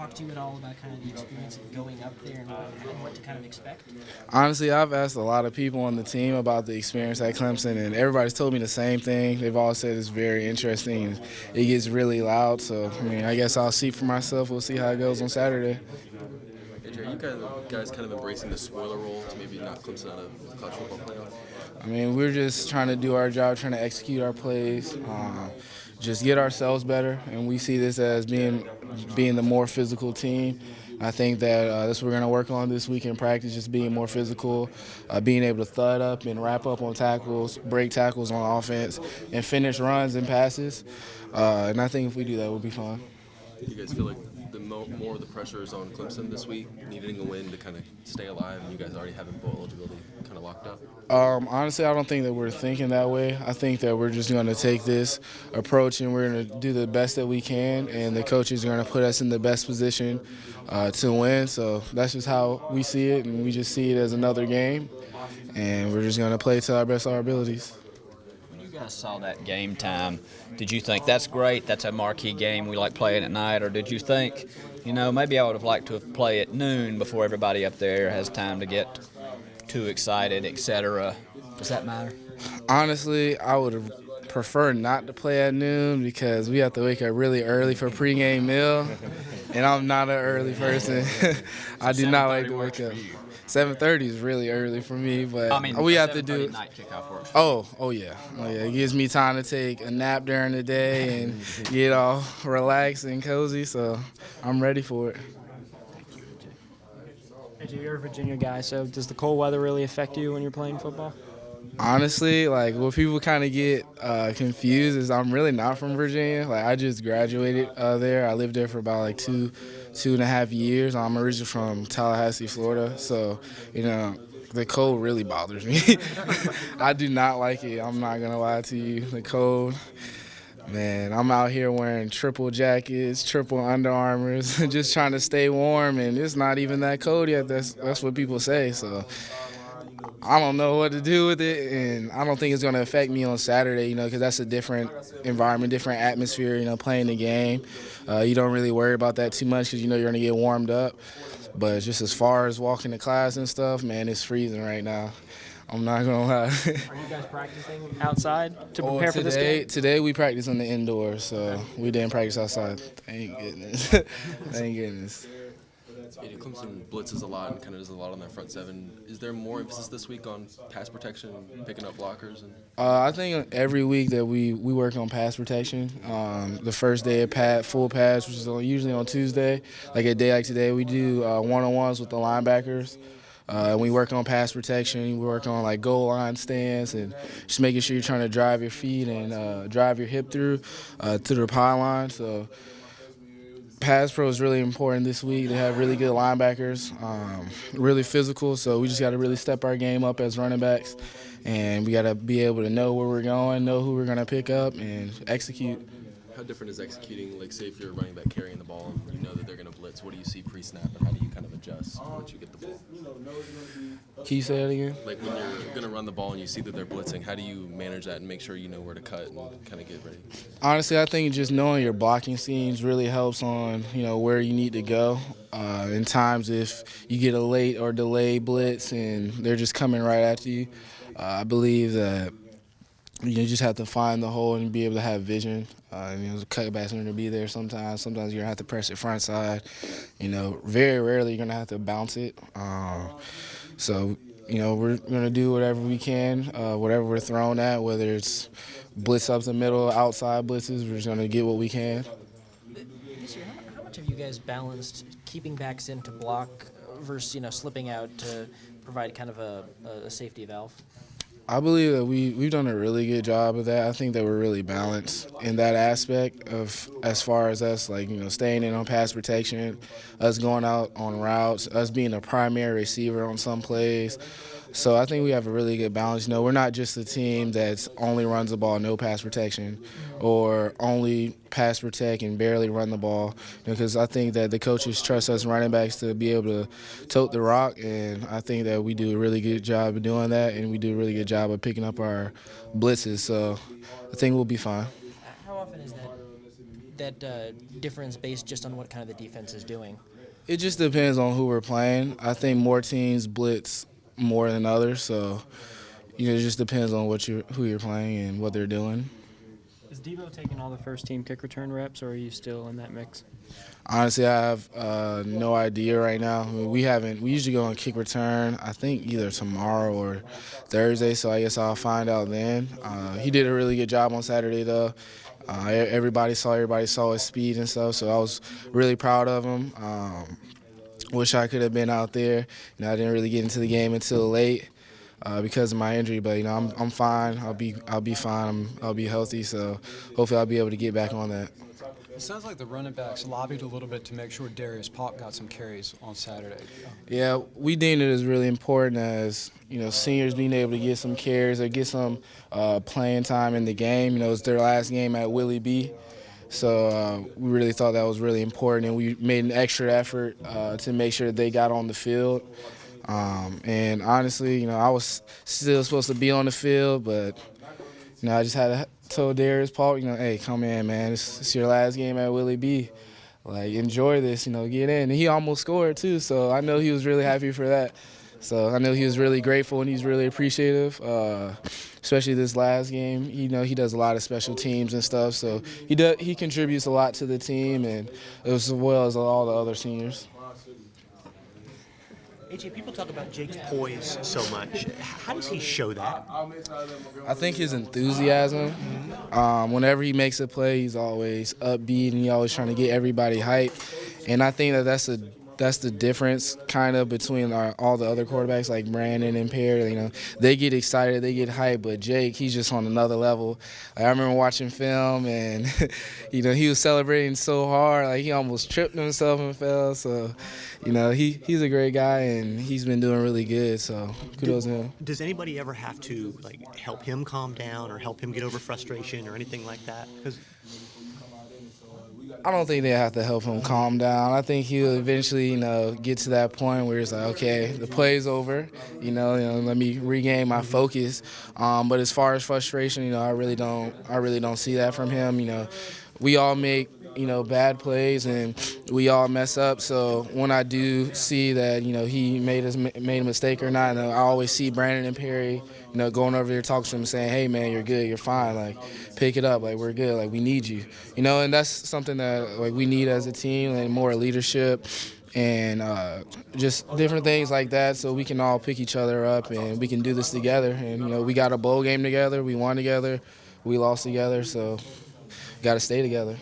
talk to you at all about kind of the experience of going up there and what to kind of expect? Honestly, I've asked a lot of people on the team about the experience at Clemson, and everybody's told me the same thing. They've all said it's very interesting. And it gets really loud, so I mean, I guess I'll see for myself. We'll see how it goes on Saturday. AJ, are you guys kind of embracing the spoiler role to maybe knock Clemson out of the college football playoff? I mean, we're just trying to do our job, trying to execute our plays, just get ourselves better, and we see this as being the more physical team. I think that that's what we're going to work on this week in practice, just being more physical, being able to thud up and wrap up on tackles, break tackles on offense, and finish runs and passes. And I think if we do that, we'll be fine. Do you guys feel like the more of the pressure is on Clemson this week, needing a win to kind of stay alive, and you guys already having bowl eligibility kind of locked up? Honestly, I don't think that we're thinking that way. I think that we're just going to take this approach and we're going to do the best that we can, and the coaches are going to put us in the best position to win. So that's just how we see it, and we just see it as another game, and we're just going to play to our best of our abilities. When you guys saw that game time, did you think that's great, that's a marquee game, we like playing at night, or did you think, maybe I would have liked to have played at noon before everybody up there has time to get too excited, etc.? Does that matter? Honestly, I would have preferred not to play at noon because we have to wake up really early for pregame meal, and I'm not an early person. I do not like to wake up. 7:30 is really early for me, but we have to do. Night kickoff works. Oh yeah. It gives me time to take a nap during the day and get all relaxed and cozy. So I'm ready for it. AJ, you're a Virginia guy, so does the cold weather really affect you when you're playing football? Honestly, what people kind of get confused is I'm really not from Virginia. I just graduated there. I lived there for about 2.5 years. I'm originally from Tallahassee, Florida. So, the cold really bothers me. I do not like it. I'm not going to lie to you. The cold, man, I'm out here wearing triple jackets, triple Under Armours, just trying to stay warm, and it's not even that cold yet. That's what people say. So I don't know what to do with it, and I don't think it's going to affect me on Saturday, because that's a different environment, different atmosphere, playing the game. You don't really worry about that too much because you're going to get warmed up. But just as far as walking to class and stuff, man, it's freezing right now. I'm not going to lie. Are you guys practicing outside to prepare for this game? Today we practice in the indoors, so we didn't practice outside. Thank goodness. Thank goodness. Clemson blitzes a lot and kind of does a lot on their front seven. Is there more emphasis this week on pass protection, picking up blockers? I think every week that we work on pass protection. The first day of full pass, which is usually on Tuesday, like a day like today, we do one-on-ones with the linebackers. We work on pass protection. We work on goal line stance and just making sure you're trying to drive your feet and drive your hip through to the pylon. So pass pro is really important this week. They have really good linebackers, really physical. So we just got to really step our game up as running backs, and we got to be able to know where we're going, know who we're going to pick up, and execute. How different is executing, say if you're a running back carrying the ball and you know that they're going to blitz, what do you see pre-snap and how do you kind of adjust once you get the ball? Can you say that again? When you're going to run the ball and you see that they're blitzing, how do you manage that and make sure you know where to cut and kind of get ready? Honestly, I think just knowing your blocking schemes really helps on, where you need to go. In times if you get a late or delayed blitz and they're just coming right at you, I believe that you just have to find the hole and be able to have vision. The cutback's going to be there sometimes. Sometimes you're going to have to press it front side. Very rarely you're going to have to bounce it. So, we're going to do whatever we can, whatever we're thrown at, whether it's blitz up the middle, outside blitzes, we're just going to get what we can. This year, how much have you guys balanced keeping backs in to block versus, slipping out to provide kind of a safety valve? I believe that we've done a really good job of that. I think that we're really balanced in that aspect of as far as us, staying in on pass protection, us going out on routes, us being a primary receiver on some plays. So I think we have a really good balance. We're not just a team that only runs the ball, no pass protection, or only pass protect and barely run the ball. Because I think that the coaches trust us running backs to be able to tote the rock, and I think that we do a really good job of doing that, and we do a really good job of picking up our blitzes. So I think we'll be fine. How often is that difference based just on what kind of the defense is doing? It just depends on who we're playing. I think more teams blitz more than others, so it just depends on who you're playing and what they're doing. Is Devo taking all the first-team kick return reps, or are you still in that mix? Honestly, I have no idea right now. I mean, we usually go on kick return, I think either tomorrow or Thursday, so I guess I'll find out then. He did a really good job on Saturday, though. Everybody saw his speed and stuff, so I was really proud of him. Wish I could have been out there. I didn't really get into the game until late because of my injury, but I'm fine. I'll be fine. I'll be healthy, so hopefully I'll be able to get back on that. It sounds like the running backs lobbied a little bit to make sure Darius Pop got some carries on Saturday. Yeah, we deemed it as really important as, seniors being able to get some carries or get some playing time in the game. It's their last game at Willie B. So we really thought that was really important, and we made an extra effort to make sure that they got on the field. And honestly, I was still supposed to be on the field, but, I just had to tell Darius Paul, hey, come in, man. It's your last game at Willie B. Like, enjoy this, get in. And he almost scored, too, so I know he was really happy for that. So I know he was really grateful and he's really appreciative, especially this last game. He does a lot of special teams and stuff, so he contributes a lot to the team, and as well as all the other seniors. AJ, people talk about Jake's poise so much. How does he show that? I think his enthusiasm. Whenever he makes a play, he's always upbeat and he's always trying to get everybody hyped. And I think that's the difference kind of between all the other quarterbacks like Brandon and Perry. They get excited, they get hyped, but Jake, he's just on another level. I remember watching film and he was celebrating so hard, like he almost tripped himself and fell. So, he's a great guy and he's been doing really good. So kudos to him. Does anybody ever have to help him calm down or help him get over frustration or anything like that? 'Cause I don't think they have to help him calm down. I think he'll eventually, get to that point where it's like, okay, the play's over. Let me regain my focus. But as far as frustration, I really don't see that from him. We all make bad plays and we all mess up. So when I do see that he made a mistake or not, I always see Brandon and Perry going over there talking to him, saying, "Hey man, you're good, you're fine. Like pick it up. Like we're good. Like we need you." And that's something that we need as a team, and more leadership and just different things like that, so we can all pick each other up and we can do this together. And we got a bowl game together, we won together, we lost together, so got to stay together.